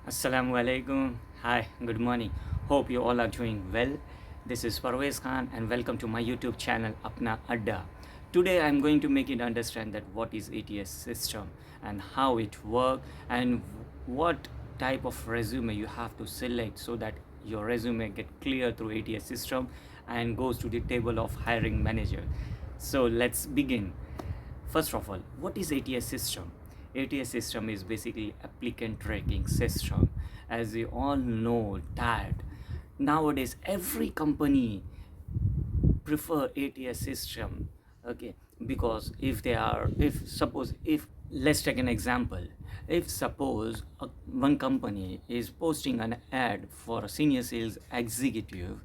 Assalamu alaikum. Hi, good morning. Hope you all are doing well. This is Parvez Khan and welcome to my YouTube channel Apna Adda. Today I'm going to make it understand that what is ATS system and how it works and what type of resume you have to select so that your resume get clear through ATS system and goes to the table of hiring manager. So let's begin. First of all, what is ATS system? ATS system is basically applicant tracking system. As we all know that nowadays every company prefer ATS system, okay, because if let's take an example. If suppose one company is posting an ad for a senior sales executive,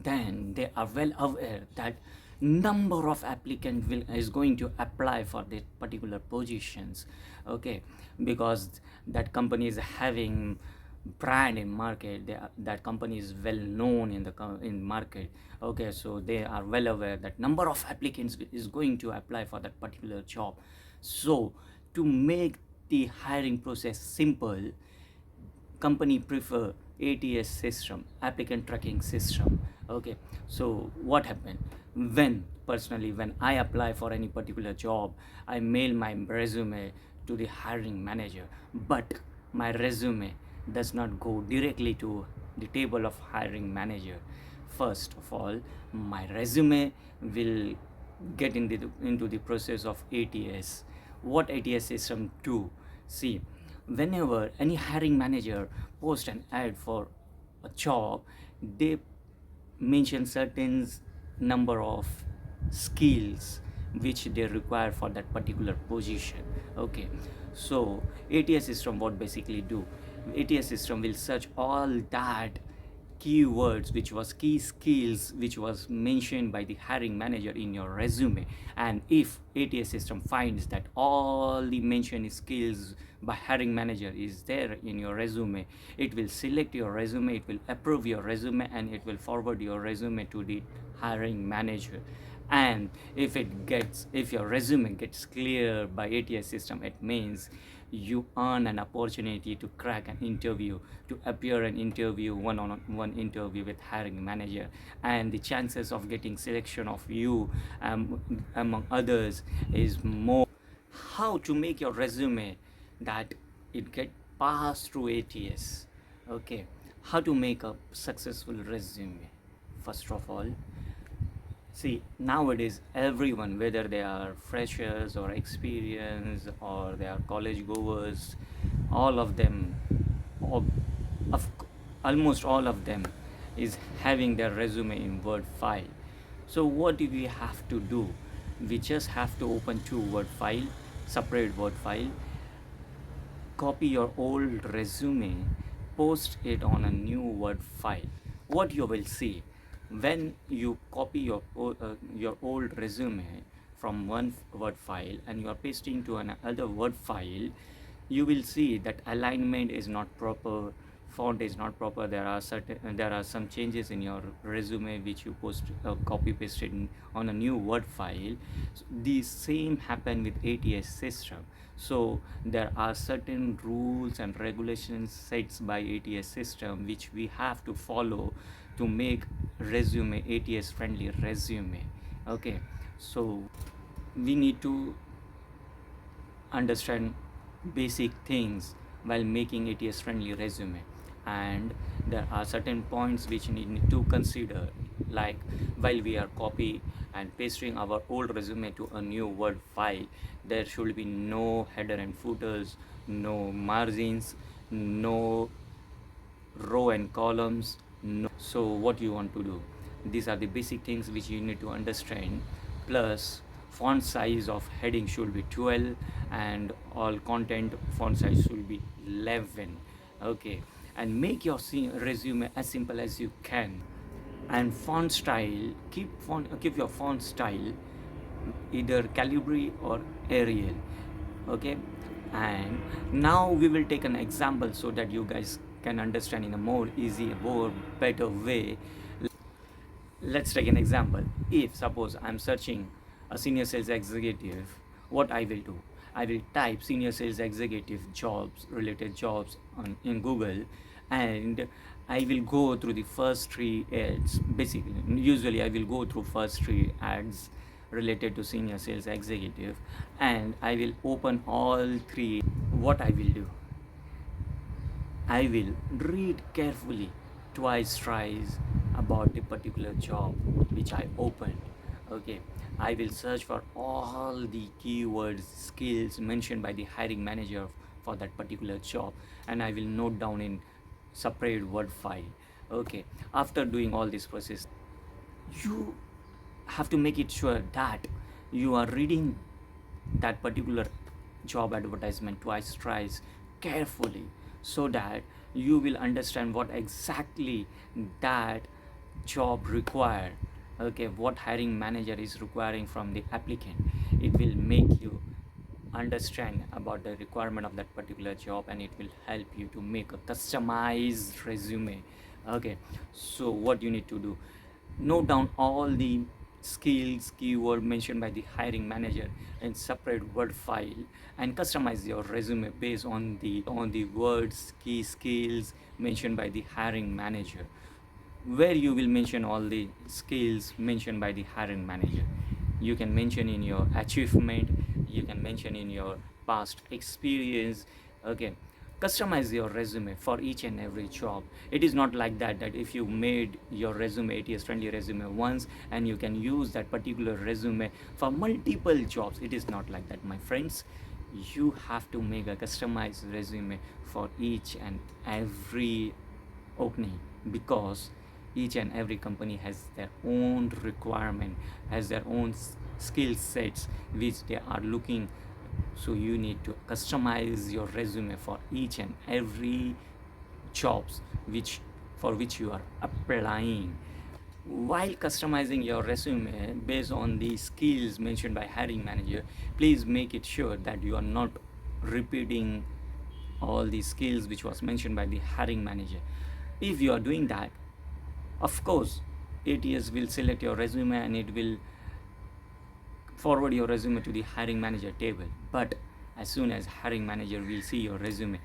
then they are well aware that number of applicant is going to apply for that particular positions, okay, because that company is having brand in market. That company is well known in the in market, okay, so they are well aware that number of applicants is going to apply for that particular job. So to make the hiring process simple, company prefer ATS system, applicant tracking system, okay. So what happened, when I apply for any particular job, I mail my resume to the hiring manager, but my resume does not go directly to the table of hiring manager. First of all, my resume will get into the process of ATS. What ATS system do? See, whenever any hiring manager post an ad for a job, they mention certain number of skills which they require for that particular position, okay. So ATS system what basically do, ATS system will search all that keywords which was key skills which was mentioned by the hiring manager in your resume, and if ATS system finds that all the mentioned skills by hiring manager is there in your resume, it will select your resume, it will approve your resume, and it will forward your resume to the hiring manager. And if your resume gets cleared by ATS system, it means you earn an opportunity to crack an interview, to appear an interview, one-on-one interview with hiring manager, and the chances of getting selection of you among others is more. How to make your resume that it get passed through ATS, okay. How to make a successful resume? First of all, see, nowadays everyone, whether they are freshers or experienced or they are college goers, all of them, of, of almost all of them, is having their resume in Word file. So what do we have to do? We just have to open two Word file, separate Word file, copy your old resume, post it on a new Word file. What you will see, when you copy your old resume from one Word file and you are pasting to another Word file, you will see that alignment is not proper, font is not proper. There are some changes in your resume which you copy pasted on a new Word file. The same happen with ATS system. So there are certain rules and regulations set by ATS system which we have to follow to make resume ATS friendly resume, okay. So we need to understand basic things while making ATS friendly resume, and there are certain points which need to consider, like while we are copy and pasting our old resume to a new Word file, there should be no header and footers, no margins, no row and columns, no. So what you want to do, these are the basic things which you need to understand. Plus font size of heading should be 12 and all content font size should be 11, okay. And make your resume as simple as you can. And font style, keep your font style either Calibri or Arial, okay. And now we will take an example so that you guys can understand in a more easy, more better way. Let's take an example. If suppose I'm searching a senior sales executive, what I will do, I will type senior sales executive jobs, related jobs in Google, and I will go through the first three ads. Basically, usually I will go through first three ads related to senior sales executive, and I will open all three. What I will do, I will read carefully twice, thrice about the particular job which I opened. Okay, I will search for all the keywords, skills mentioned by the hiring manager for that particular job, and I will note down in separate word file. Okay, after doing all this process, you have to make it sure that you are reading that particular job advertisement twice, thrice carefully, so that you will understand what exactly that job require. Okay, what hiring manager is requiring from the applicant. It will make you understand about the requirement of that particular job, and it will help you to make a customized resume. Okay, so what you need to do, note down all the skills keyword mentioned by the hiring manager in separate word file, and customize your resume based on the words, key skills mentioned by the hiring manager, where you will mention all the skills mentioned by the hiring manager. You can mention in your achievement, you can mention in your past experience. Okay, customize your resume for each and every job. It is not like that if you made your resume ATS friendly resume once and you can use that particular resume for multiple jobs. It is not like that, my friends. You have to make a customized resume for each and every opening, because each and every company has their own requirement, has their own skill sets which they are looking. So you need to customize your resume for each and every jobs which you are applying. While customizing your resume based on the skills mentioned by hiring manager, please make it sure that you are not repeating all the skills which was mentioned by the hiring manager. If you are doing that, of course ATS will select your resume and it will forward your resume to the hiring manager table. But as soon as hiring manager will see your resume,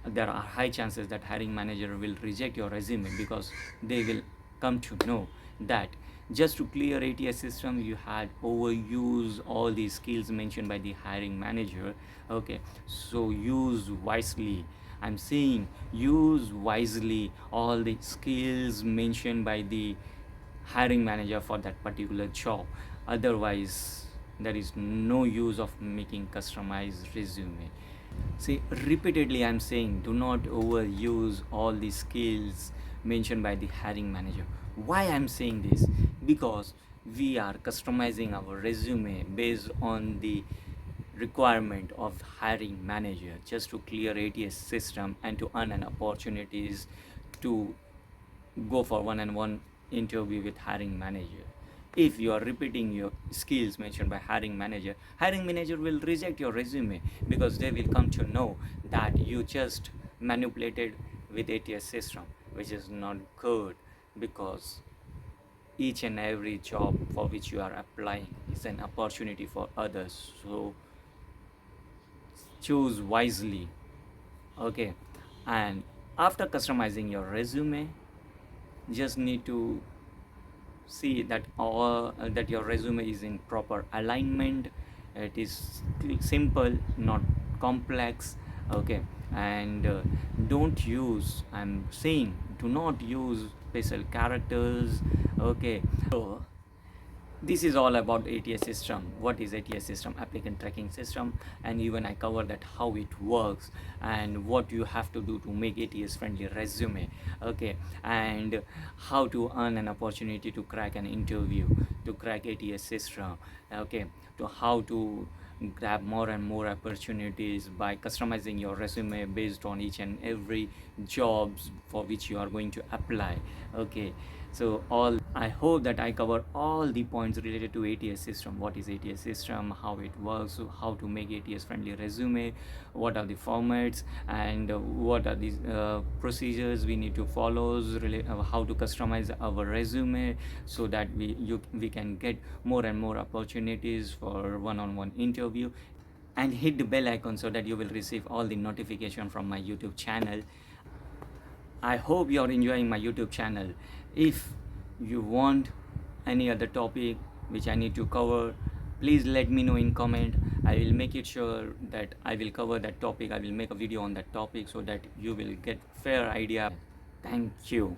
there are high chances that hiring manager will reject your resume, because they will come to know that just to clear ATS system you had overused all the skills mentioned by the hiring manager. Okay, so use wisely. I'm saying use wisely all the skills mentioned by the hiring manager for that particular job. Otherwise, there is no use of making customized resume. See, repeatedly I'm saying do not overuse all the skills mentioned by the hiring manager. Why I'm saying this? Because we are customizing our resume based on the requirement of hiring manager, just to clear ATS system and to earn an opportunities to go for one-on-one interview with hiring manager. If you are repeating your skills mentioned by hiring manager will reject your resume, because they will come to know that you just manipulated with ATS system, which is not good, because each and every job for which you are applying is an opportunity for others. So choose wisely. Okay, and after customizing your resume, just need to see that that your resume is in proper alignment. It is simple, not complex. Okay, and don't use, I'm saying do not use special characters. Okay, so this is all about ATS system. What is ATS system? Applicant tracking system. And even I cover that how it works and what you have to do to make ATS friendly resume. Okay, and how to earn an opportunity to crack an interview, to crack ATS system. Okay, to how to grab more and more opportunities by customizing your resume based on each and every jobs for which you are going to apply. Okay, so all, I hope that I cover all the points related to ATS system. What is ATS system, how it works, how to make ATS friendly resume, what are the formats, and what are the procedures we need to follow, how to customize our resume, so that we can get more and more opportunities for one-on-one interview. and hit the bell icon so that you will receive all the notification from my YouTube channel. I hope you are enjoying my YouTube channel. If you want any other topic which I need to cover, please let me know in comment. I will make it sure that I will cover that topic. I will make a video on that topic so that you will get fair idea. Thank you.